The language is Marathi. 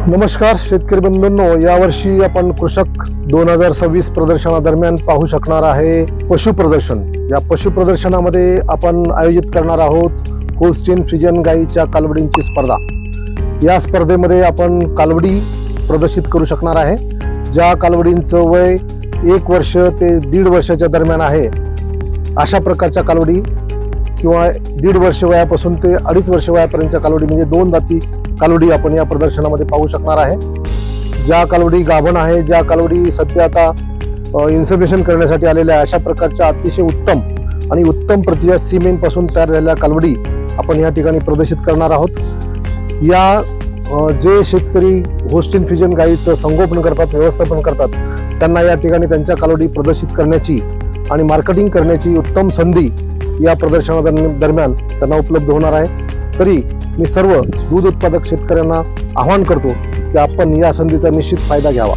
नमस्कार शेतकरी बंधूंनो, यावर्षी आपण कृषक 2026 प्रदर्शनादरम्यान पाहू शकणार आहे पशु प्रदर्शन। या पशु प्रदर्शनामध्ये आपण आयोजित करणार आहोत होल्स्टीन फ्रिजियन गायीच्या कालवडींची स्पर्धा। या स्पर्धेमध्ये आपण कालवडी प्रदर्शित करू शकणार आहे, ज्या कालवडींचं वय 1 वर्ष ते 1.5 वर्षाच्या दरम्यान आहे। अशा प्रकारच्या कालवडी किंवा 1.5 वर्ष वयापासून ते 2.5 वर्ष वयापर्यंतच्या कालवडी म्हणजे 2 दाती कालवडी आपण या प्रदर्शनामध्ये पाहू शकणार आहे। ज्या कालवडी गाभण आहे, ज्या कालवडी सध्या आता इन्सेमिनेशन करण्यासाठी आलेल्या अशा प्रकारच्या अतिशय उत्तम आणि उत्तम प्रतीच्या सीमेन पासून तयार झालेल्या कालवडी आपण या ठिकाणी प्रदर्शित करणार आहोत। या जे शेतकरी होल्स्टीन फ्रिजियन गायीचं संगोपन करतात, व्यवस्थापन करतात, त्यांना या ठिकाणी त्यांच्या कालवडी प्रदर्शित करण्याची आणि मार्केटिंग करण्याची उत्तम संधी या प्रदर्शनादरम्यान त्यांना उपलब्ध होणार आहे। तरी मी सर्व दूध उत्पादक शेतकऱ्यांना आवाहन करतो की आपण या संधीचा निश्चित फायदा घ्यावा।